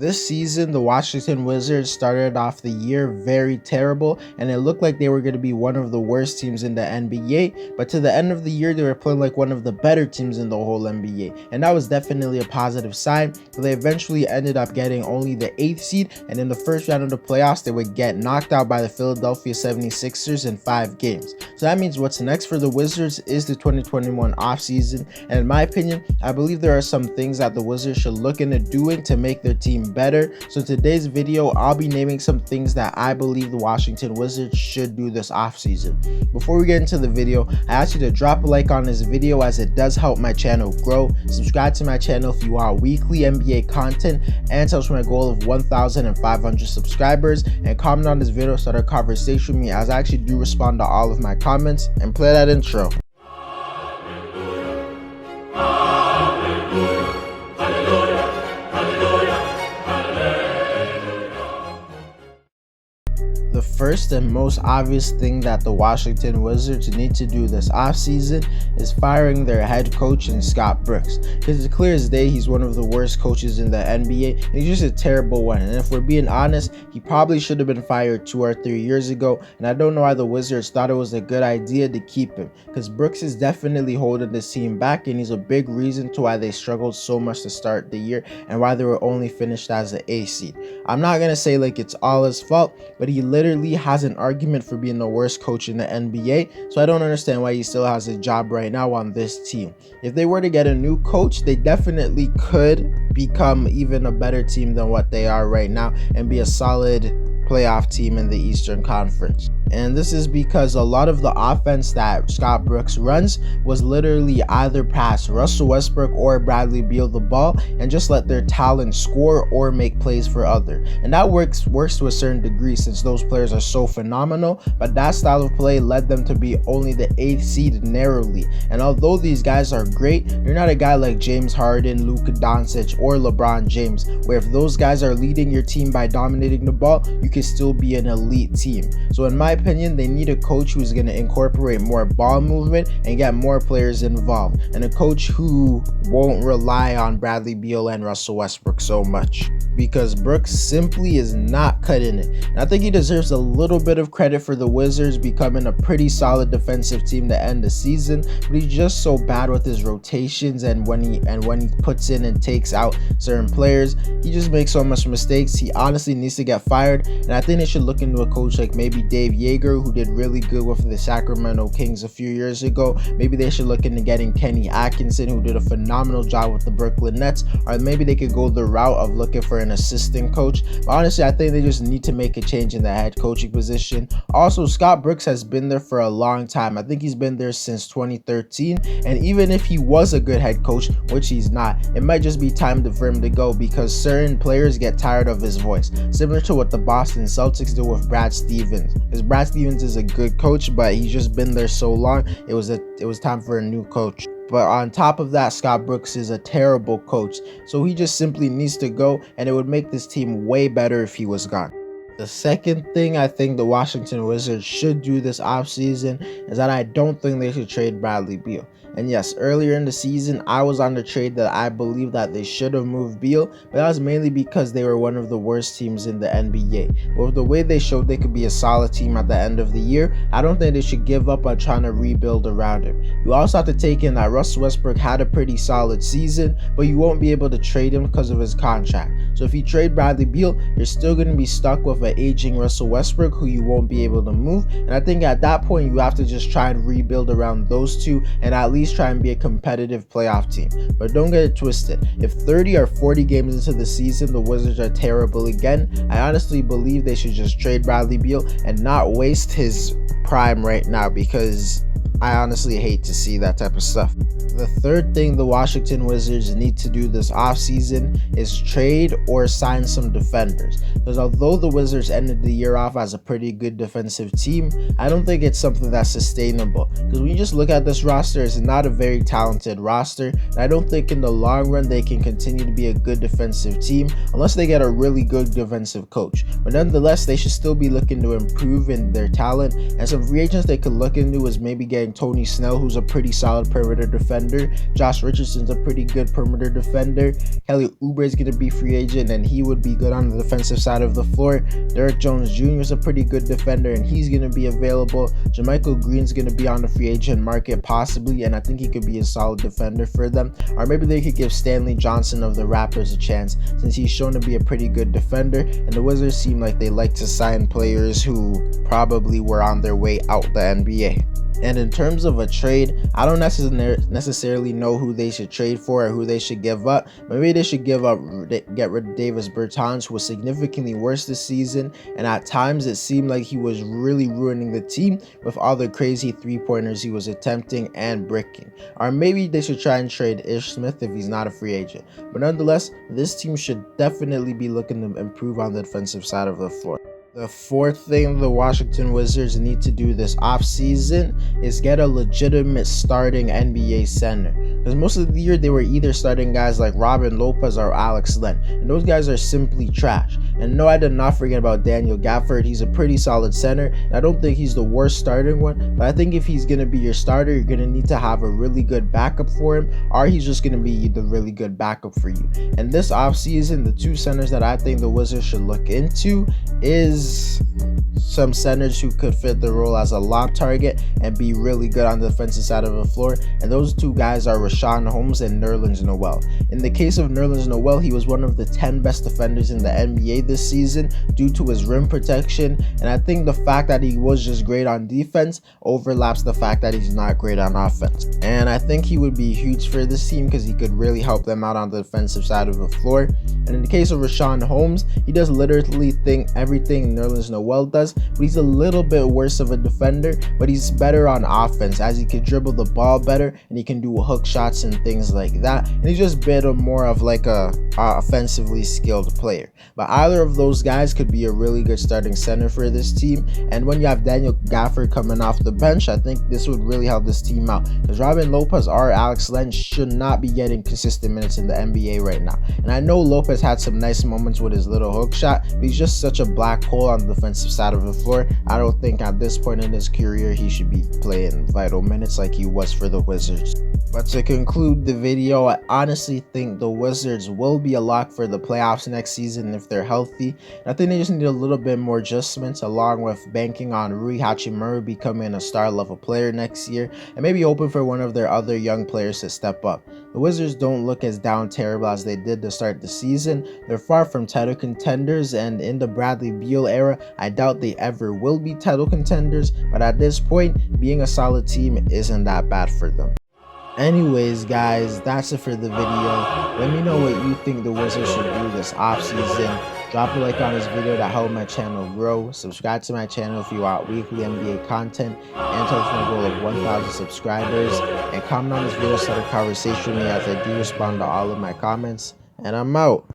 This season, the Washington Wizards started off the year very terrible, and it looked like they were going to be one of the worst teams in the NBA, but to the end of the year, they were playing like one of the better teams in the whole NBA, and that was definitely a positive sign. But they eventually ended up getting only the 8th seed, and in the first round of the playoffs, they would get knocked out by the Philadelphia 76ers in 5 games. So that means what's next for the Wizards is the 2021 offseason, and in my opinion, I believe there are some things that the Wizards should look into doing to make their team better. So in today's video, I'll be naming some things that I believe the Washington Wizards should do this offseason. Before we get into the video, I ask you to drop a like on this video as it does help my channel grow. Subscribe to my channel if you want weekly NBA content and touch my goal of 1,500 subscribers, and comment on this video to start a conversation with me as I actually do respond to all of my comments. And play that intro. The first and most obvious thing that the Washington Wizards need to do this offseason is firing their head coach in Scott Brooks, because it's clear as day he's one of the worst coaches in the NBA, and he's just a terrible one. And if we're being honest, he probably should have been fired 2 or 3 years ago, and I don't know why the Wizards thought it was a good idea to keep him, because Brooks is definitely holding this team back, and he's a big reason to why they struggled so much to start the year and why they were only finished as an 8th seed. I'm not gonna say like it's all his fault, but he literally has an argument for being the worst coach in the NBA, so I don't understand why he still has a job right now on this team. If they were to get a new coach, they definitely could become even a better team than what they are right now and be a solid playoff team in the Eastern Conference. And this is because a lot of the offense that Scott Brooks runs was literally either pass Russell Westbrook or Bradley Beal the ball and just let their talent score or make plays for other. And that works to a certain degree since those players are so phenomenal, but that style of play led them to be only the 8th seed narrowly. And although these guys are great, you're not a guy like James Harden, Luka Doncic, or LeBron James, where if those guys are leading your team by dominating the ball, you can still be an elite team. So in my opinion, they need a coach who's going to incorporate more ball movement and get more players involved, and a coach who won't rely on Bradley Beal and Russell Westbrook so much, because Brooks simply is not cutting it. And I think he deserves a little bit of credit for the Wizards becoming a pretty solid defensive team to end the season, but he's just so bad with his rotations, and when he puts in and takes out certain players, he just makes so much mistakes. He honestly needs to get fired, and I think they should look into a coach like maybe Dave Yeager, who did really good with the Sacramento Kings a few years ago. Maybe they should look into getting Kenny Atkinson, who did a phenomenal job with the Brooklyn Nets, or maybe they could go the route of looking for an assistant coach. But honestly, I think they just need to make a change in the head coaching position. Also, Scott Brooks has been there for a long time. I think he's been there since 2013, and even if he was a good head coach, which he's not, it might just be time for him to go, because certain players get tired of his voice, similar to what the Boston Celtics do with Brad Stevens. Because Brad Stevens is a good coach, but he's just been there so long, it was time for a new coach. But on top of that, Scott Brooks is a terrible coach, so he just simply needs to go, and it would make this team way better if he was gone. The second thing I think the Washington Wizards should do this offseason is that I don't think they should trade Bradley Beal. And yes, earlier in the season, I was on the trade that I believe that they should have moved Beal, but that was mainly because they were one of the worst teams in the NBA. But with the way they showed they could be a solid team at the end of the year, I don't think they should give up on trying to rebuild around him. You also have to take in that Russell Westbrook had a pretty solid season, but you won't be able to trade him because of his contract. So if you trade Bradley Beal, you're still going to be stuck with an aging Russell Westbrook who you won't be able to move. And I think at that point, you have to just try and rebuild around those two and at least try and be a competitive playoff team. But don't get it twisted. If 30 or 40 games into the season the Wizards are terrible again, I honestly believe they should just trade Bradley Beal and not waste his prime right now, because I honestly hate to see that type of stuff. The third thing the Washington Wizards need to do this offseason is trade or sign some defenders. Because although the Wizards ended the year off as a pretty good defensive team, I don't think it's something that's sustainable. Because when you just look at this roster, it's not a very talented roster, and I don't think in the long run they can continue to be a good defensive team unless they get a really good defensive coach. But nonetheless, they should still be looking to improve in their talent, and some free agents they could look into is maybe getting signing Tony Snell, who's a pretty solid perimeter defender. Josh Richardson's a pretty good perimeter defender. Kelly Oubre is going to be free agent, and he would be good on the defensive side of the floor. Derrick Jones Jr. is a pretty good defender, and he's going to be available. JaMychal Green's going to be on the free agent market possibly, and I think he could be a solid defender for them. Or maybe they could give Stanley Johnson of the Raptors a chance, since he's shown to be a pretty good defender, and the Wizards seem like they like to sign players who probably were on their way out the NBA. And in terms of a trade, I don't necessarily know who they should trade for or who they should give up. Maybe they should get rid of Davis Bertans, who was significantly worse this season, and at times it seemed like he was really ruining the team with all the crazy three-pointers he was attempting and bricking. Or maybe they should try and trade Ish Smith if he's not a free agent. But nonetheless, this team should definitely be looking to improve on the defensive side of the floor. The fourth thing the Washington Wizards need to do this offseason is get a legitimate starting NBA center. Because most of the year they were either starting guys like Robin Lopez or Alex Len, and those guys are simply trash. And no, I did not forget about Daniel Gafford. He's a pretty solid center, and I don't think he's the worst starting one, but I think if he's going to be your starter, you're going to need to have a really good backup for him, or he's just going to be the really good backup for you. And this offseason, the two centers that I think the Wizards should look into is some centers who could fit the role as a lob target and be really good on the defensive side of the floor, and those two guys are Richaun Holmes and Nerlens Noel. In the case of Nerlens Noel, he was one of the 10 best defenders in the NBA this season due to his rim protection, and I think the fact that he was just great on defense overlaps the fact that he's not great on offense. And I think he would be huge for this team because he could really help them out on the defensive side of the floor. And in the case of Richaun Holmes, he does literally everything Nerlens Noel does, but he's a little bit worse of a defender, but he's better on offense as he can dribble the ball better and he can do hook shots and things like that, and he's just a bit more of like a offensively skilled player. But either of those guys could be a really good starting center for this team, and when you have Daniel Gafford coming off the bench, I think this would really help this team out, because Robin Lopez or Alex Len should not be getting consistent minutes in the NBA right now. And I know Lopez had some nice moments with his little hook shot, but he's just such a black hole on the defensive side of the floor. I don't think at this point in his career he should be playing vital minutes like he was for the Wizards. But to conclude the video, I honestly think the Wizards will be a lock for the playoffs next season if they're healthy. I think they just need a little bit more adjustments, along with banking on Rui Hachimura becoming a star level player next year, and maybe hoping for one of their other young players to step up. The Wizards don't look as down terrible as they did to start the season. They're far from title contenders, and in the Bradley Beal era, I doubt they ever will be title contenders, but at this point, being a solid team isn't that bad for them. Anyways, guys, that's it for the video. Let me know what you think the Wizards should do this offseason. Drop a like on this video to help my channel grow. Subscribe to my channel if you want weekly NBA content and touch my goal of 1,000 subscribers. And comment on this video, start a conversation with me as I do respond to all of my comments. And I'm out.